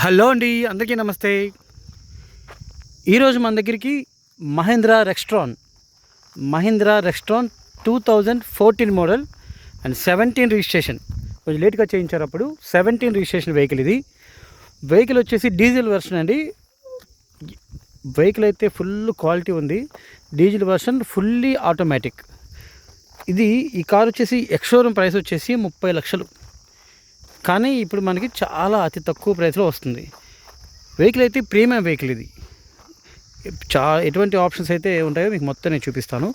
Hello అండి, అందరికీ నమస్తే. ఈరోజు మన దగ్గరికి మహేంద్రా రెక్స్ట్రాన్ 2014 మోడల్ అండ్ 17 రిజిస్ట్రేషన్. కొంచెం లేట్గా చేయించారు. అప్పుడు 17 రిజిస్ట్రేషన్ వెహికల్. ఇది వెహికల్ వచ్చేసి డీజిల్ వర్షన్ అండి. వెహికల్ అయితే ఫుల్ క్వాలిటీ ఉంది. Diesel version, fully automatic. ఈ కార్ వచ్చేసి ఎక్స్-షోరూమ్ ప్రైస్ వచ్చేసి 30 లక్షలు. కానీ ఇప్పుడు మనకి చాలా అతి తక్కువ ప్రైస్లో వస్తుంది. వెహికల్ అయితే ప్రీమియం వెహికల్. ఇది ఎటువంటి ఆప్షన్స్ అయితే ఉంటాయో మీకు మొత్తం నేను చూపిస్తాను.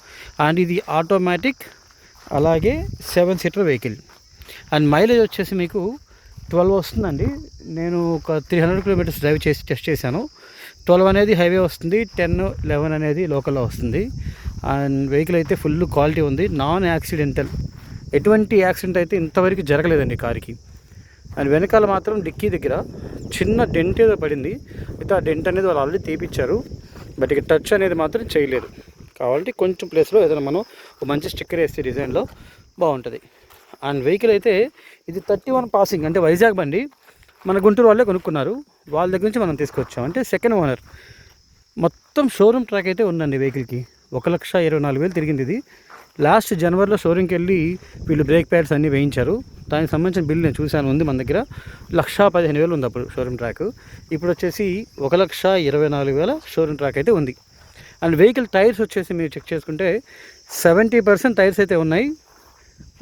అండ్ ఇది ఆటోమేటిక్, అలాగే 7 సీటర్ వెహికల్. అండ్ మైలేజ్ వచ్చేసి మీకు 12 వస్తుందండి. నేను ఒక 300 కిలోమీటర్స్ డ్రైవ్ చేసి టెస్ట్ చేశాను. 12 అనేది హైవే వస్తుంది, 10, 11 అనేది లోకల్లో వస్తుంది. అండ్ వెహికల్ అయితే ఫుల్ క్వాలిటీ ఉంది. నాన్ యాక్సిడెంటల్, ఎటువంటి యాక్సిడెంట్ అయితే ఇంతవరకు జరగలేదండి కార్కి. అండ్ వెనకాల మాత్రం డిక్కీ దగ్గర చిన్న డెంట్ ఏదో పడింది. అయితే ఆ డెంట్ అనేది వాళ్ళు ఆల్రెడీ తీపిచ్చారు, బట్ ఇక టచ్ అనేది మాత్రం చేయలేదు. కావాలంటే కొంచెం ప్లేస్లో ఏదైనా మనం ఒక మంచి స్టిక్కర్ వేస్తే డిజైన్లో బాగుంటుంది. అండ్ వెహికల్ అయితే ఇది 31 పాసింగ్, అంటే వైజాగ్ బండి. మన గుంటూరు వాళ్ళే కొనుక్కున్నారు, వాళ్ళ దగ్గర నుంచి మనం తీసుకొచ్చాం. అంటే సెకండ్ ఓనర్. మొత్తం షోరూమ్ ట్రాక్ అయితే ఉందండి వెహికల్కి. 1,24,000 తిరిగింది. ఇది లాస్ట్ జనవరిలో షోరూమ్కి వెళ్ళి వీళ్ళు బ్రేక్ ప్యాడ్స్ అన్నీ వేయించారు. దానికి సంబంధించిన బిల్ నేను చూశాను, ఉంది మన దగ్గర. 1,15,000 ఉంది అప్పుడు షోరూమ్ ట్రాక్. ఇప్పుడు వచ్చేసి 1,24,000 షోరూమ్ ట్రాక్ అయితే ఉంది. అండ్ వెహికల్ టైర్స్ వచ్చేసి మీరు చెక్ చేసుకుంటే 70% టైర్స్ అయితే ఉన్నాయి.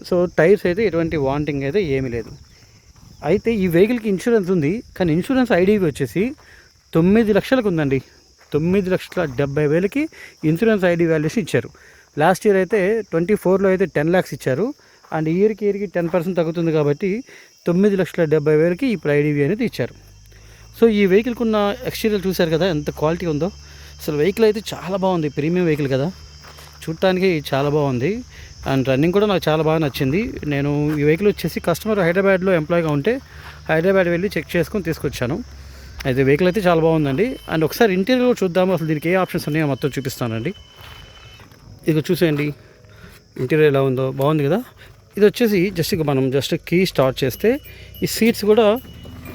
సో టైర్స్ అయితే ఎటువంటి వాంటింగ్ అయితే ఏమీ లేదు. అయితే ఈ వెహికల్కి ఇన్సూరెన్స్ ఉంది, కానీ ఇన్సూరెన్స్ ఐడివి వచ్చేసి 9 లక్షలకు ఉందండి. 9,70,000కి ఇన్సూరెన్స్ ఐడి వాల్యుయేషన్ ఇచ్చారు. లాస్ట్ ఇయర్ అయితే 24లో అయితే 10 lakhs ఇచ్చారు. అండ్ ఇయర్కి 10% తగ్గుతుంది కాబట్టి 9,70,000కి ఇప్పుడు ఐడివి అనేది ఇచ్చారు. సో ఈ వెహికల్కి ఉన్న ఎక్స్టీరియర్ చూశారు కదా ఎంత క్వాలిటీ ఉందో. అసలు వెహికల్ అయితే చాలా బాగుంది. ప్రీమియం వెహికల్ కదా, చూడటానికి చాలా బాగుంది. అండ్ రన్నింగ్ కూడా నాకు చాలా బాగా నచ్చింది. నేను ఈ వెహికల్ వచ్చేసి కస్టమర్ హైదరాబాద్లో ఎంప్లాయ్గా ఉంటే హైదరాబాద్ వెళ్ళి చెక్ చేసుకొని తీసుకొచ్చాను. అయితే వెహికల్ అయితే చాలా బాగుందండి. అండ్ ఒకసారి ఇంటీరియర్ చూద్దాము, అసలు దీనికి ఏ ఆప్షన్స్ ఉన్నాయో మొత్తం చూపిస్తానండి. ఇక చూసేయండి ఇంటీరియర్ ఎలా ఉందో, బాగుంది కదా. ఇది వచ్చేసి మనం కీ స్టార్ట్ చేస్తే ఈ సీట్స్ కూడా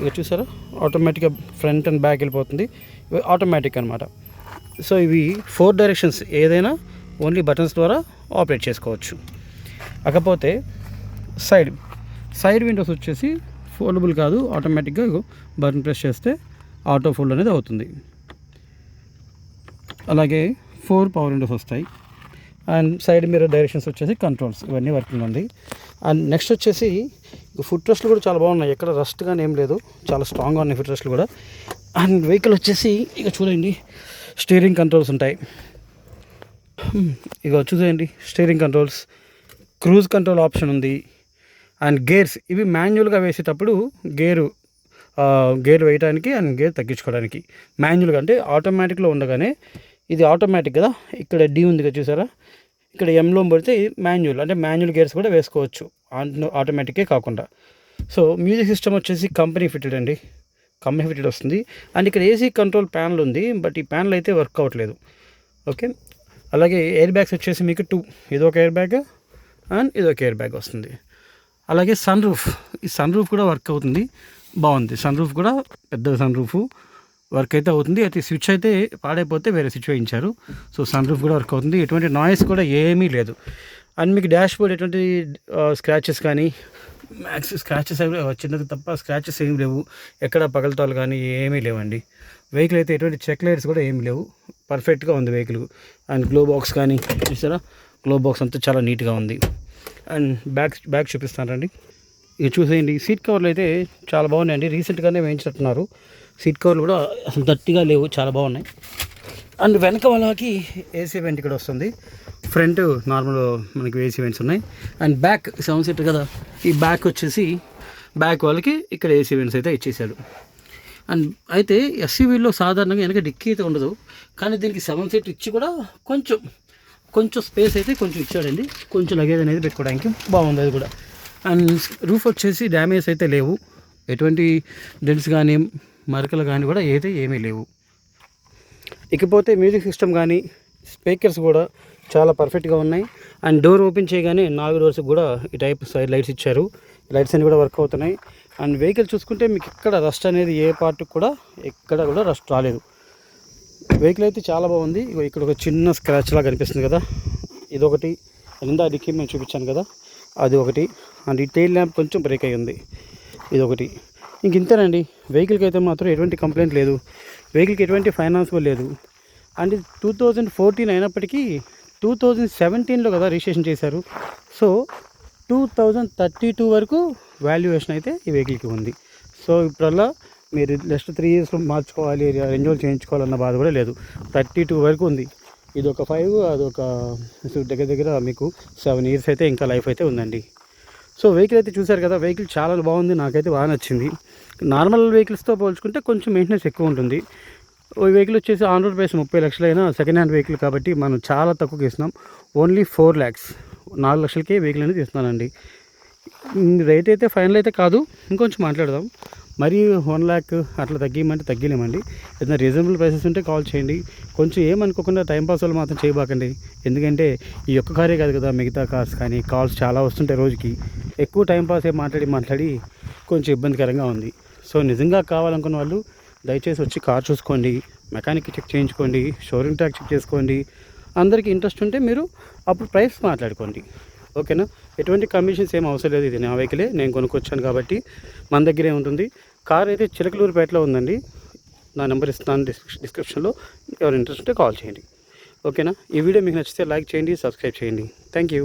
ఇక చూసారా, ఆటోమేటిక్గా ఫ్రంట్ అండ్ బ్యాక్ వెళ్ళిపోతుంది. ఆటోమేటిక్ అనమాట. సో ఇవి 4 డైరెక్షన్స్, ఏదైనా ఓన్లీ బటన్స్ ద్వారా ఆపరేట్ చేసుకోవచ్చు. కాకపోతే సైడ్ విండోస్ వచ్చేసి ఫోల్డబుల్ కాదు, ఆటోమేటిక్గా బటన్ ప్రెస్ చేస్తే ఆటో ఫోల్డ్ అనేది అవుతుంది. అలాగే 4 పవర్ విండోస్ వస్తాయి. అండ్ సైడ్ మిర్రర్ డైరెక్షన్స్ వచ్చేసి కంట్రోల్స్, ఇవన్నీ వర్కింగ్ ఉంది. అండ్ నెక్స్ట్ వచ్చేసి ఫుట్ రెస్ట్లు కూడా చాలా బాగున్నాయి, ఎక్కడ రస్ట్ కానీ ఏం లేదు, చాలా స్ట్రాంగ్గా ఉన్నాయి ఫుట్ రెస్ట్లు కూడా. అండ్ వెహికల్ వచ్చేసి ఇక చూడండి, స్టీరింగ్ కంట్రోల్స్ ఉంటాయి. ఇక చూసేయండి, steering controls, cruise control option ఉంది. అండ్ గేర్స్ ఇవి మాన్యువల్గా వేసేటప్పుడు గేర్ వేయడానికి అండ్ గేర్ తగ్గించుకోవడానికి మాన్యువల్గా, అంటే ఆటోమేటిక్లో ఉండగానే ఇది ఆటోమేటిక్ కదా. ఇక్కడ డి ఉంది కదా చూసారా, ఇక్కడ ఎంలో పడితే మాన్యువల్, అంటే మాన్యువల్ గేర్స్ కూడా వేసుకోవచ్చు ఆటోమేటికే కాకుండా. సో మ్యూజిక్ సిస్టమ్ వచ్చేసి కంపెనీ ఫిటెడ్ అండి, కంపెనీ ఫిటెడ్ వస్తుంది. అండ్ ఇక్కడ ఏసీ కంట్రోల్ ప్యానల్ ఉంది, బట్ ఈ ప్యానల్ అయితే వర్క్ అవ్వట్లేదు. ఓకే. అలాగే ఎయిర్ బ్యాగ్స్ వచ్చేసి మీకు 2, ఇదొక ఎయిర్ బ్యాగ్ అండ్ ఇదొక ఎయిర్ బ్యాగ్ వస్తుంది. అలాగే ఈ సన్ రూఫ్ కూడా వర్క్ అవుతుంది, బాగుంది. సన్ రూఫ్ కూడా పెద్ద సన్ రూఫ్ వర్క్ అయితే అవుతుంది. అయితే స్విచ్ అయితే పాడైపోతే వేరే స్విచ్ వేయించారు. సో సన్ రూఫ్ కూడా వర్క్ అవుతుంది, ఎటువంటి నాయిస్ కూడా ఏమీ లేదు. అండ్ మీకు డాష్ బోర్డ్ ఎటువంటి స్క్రాచెస్ కానీ, మ్యాక్స్ స్క్రాచెస్ చిన్నది తప్ప స్క్రాచెస్ ఏమీ లేవు, ఎక్కడ పగలతాలు కానీ ఏమీ లేవండి. వెహికల్ అయితే ఎటువంటి చెక్ లైట్స్ కూడా ఏమీ లేవు, పర్ఫెక్ట్గా ఉంది వెహికల్. అండ్ గ్లో బాక్స్ కానీ చూసారా, గ్లో బాక్స్ అంతా చాలా నీట్గా ఉంది. అండ్ బ్యాక్ చూపిస్తానండి, ఇది చూసేయండి. సీట్ కవర్లు అయితే చాలా బాగున్నాయండి, రీసెంట్గానే వేయించినట్టున్నారు. సీట్ కవర్లు కూడా అసలు దట్టిగా లేవు, చాలా బాగున్నాయి. అండ్ వెనక వాళ్ళకి ఏసీ వెంట్ ఇక్కడ వస్తుంది, ఫ్రంట్ నార్మల్ మనకి ఏసీ వెంట్స్ ఉన్నాయి. అండ్ బ్యాక్ 7 సీటర్ కదా, ఈ బ్యాక్ వచ్చేసి బ్యాక్ వాళ్ళకి ఇక్కడ ఏసీ వెంట్స్ అయితే ఇచ్చేసాడు. అండ్ అయితే ఎస్యూవీలో సాధారణంగా వెనక డిక్కీ అయితే ఉండదు, కానీ దీనికి 7 సీటర్ ఇచ్చి కూడా కొంచెం స్పేస్ అయితే కొంచెం ఇచ్చాడండి, కొంచెం లగేజ్ అనేది పెట్టుకోవడానికి బాగుంది అది కూడా. అండ్ రూఫ్ వచ్చేసి డ్యామేజ్ అయితే లేవు, ఎటువంటి డెంట్స్ కానీ మరకలు కానీ కూడా ఏమీ లేవు. ఇకపోతే మ్యూజిక్ సిస్టమ్ కానీ స్పీకర్స్ కూడా చాలా పర్ఫెక్ట్గా ఉన్నాయి. అండ్ డోర్ ఓపెన్ చేయగానే 4 డోర్స్ కూడా ఈ టైప్ సైడ్ లైట్స్ ఇచ్చారు, లైట్స్ అన్నీ కూడా వర్క్ అవుతున్నాయి. అండ్ వెహికల్ చూసుకుంటే మీకు ఇక్కడ రస్ట్ అనేది ఏ పార్ట్ కూడా ఎక్కడ కూడా రస్ట్ రాలేదు. వెహికల్ అయితే చాలా బాగుంది. ఇక్కడ ఒక చిన్న స్క్రాచ్ లాగా కనిపిస్తుంది కదా, ఇదొకటి. ఇందా డిక్కీ మేము చూపించాను కదా, అది ఒకటి. అండ్ ఈ టైల్ ల్యాంప్ కొంచెం బ్రేక్ అయ్యి ఉంది, ఇదొకటి. ఇంక ఇంతేనండి. వెహికల్కి అయితే మాత్రం ఎటువంటి కంప్లైంట్ లేదు, వెహికల్కి ఎటువంటి ఫైనాన్స్ లేదు. అండ్ ఇది 2014 అయినప్పటికీ 2017లో కదా రిజిస్ట్రేషన్ చేశారు. సో 2032 వరకు వాల్యుయేషన్ అయితే ఈ వెహికల్కి ఉంది. సో ఇప్పుడల్లా మీరు నెక్స్ట్ 3 ఇయర్స్లో మార్చుకోవాలి, రెన్యువల్ చేయించుకోవాలన్న బాధ కూడా లేదు. 32 వరకు ఉంది. ఇది ఒక 5, అదొక దగ్గర దగ్గర మీకు 7 ఇయర్స్ అయితే ఇంకా లైఫ్ అయితే ఉందండి. సో వెహికల్ అయితే చూశారు కదా, వెహికల్ చాలా బాగుంది, నాకైతే బాగా నచ్చింది. నార్మల్ వెహికల్స్తో పోల్చుకుంటే కొంచెం మెయింటెనెన్స్ ఎక్కువ ఉంటుంది. ఈ వెహికల్ వచ్చేసి ఆన్ రోడ్ ప్రైస్ 30 లక్షలైనా సెకండ్ హ్యాండ్ వెహికల్ కాబట్టి మనం చాలా తక్కువకి ఇస్తున్నాం. ఓన్లీ 4 lakhs, 4 లక్షలకే వెహికల్ అనేది ఇస్తున్నానండి. రేట్ అయితే ఫైనల్ అయితే కాదు, ఇంకొంచెం మాట్లాడదాం. మరి 1 lakh అట్లా తగ్గిమంటే తగ్గిలేమండి. ఏదైనా రీజనబుల్ ప్రైసెస్ ఉంటే కాల్ చేయండి. కొంచెం ఏమనుకోకుండా టైంపాస్ వాళ్ళు మాత్రం చేయబాకండి. ఎందుకంటే ఈ ఒక్క కారే కాదు కదా, మిగతా కార్స్ కానీ కాల్స్ చాలా వస్తుంటాయి రోజుకి. ఎక్కువ టైంపాస్ మాట్లాడి కొంచెం ఇబ్బందికరంగా ఉంది. సో నిజంగా కావాలనుకున్న వాళ్ళు దయచేసి వచ్చి కార్ చూసుకోండి, మెకానిక్ చెక్ చేయించుకోండి, షోరూమ్ ట్యాక్ చెక్ చేసుకోండి. అందరికీ ఇంట్రెస్ట్ ఉంటే మీరు అప్పుడు ప్రైస్ మాట్లాడుకోండి, ఓకేనా? ఎటువంటి కమిషన్స్ ఏం అవసరం లేదు. ఇది నా వెహికలే, నేను కొనుక్కొచ్చాను కాబట్టి మన దగ్గరే ఉంటుంది. కార్ అయితే చిలకలూరుపేటలో ఉందండి. నా నెంబర్ ఇస్తాను డిస్క్రిప్షన్లో. ఎవరు ఇంట్రెస్ట్ ఉంటే కాల్ చేయండి, ఓకేనా? ఈ వీడియో మీకు నచ్చితే లైక్ చేయండి, సబ్స్క్రైబ్ చేయండి. Thank you.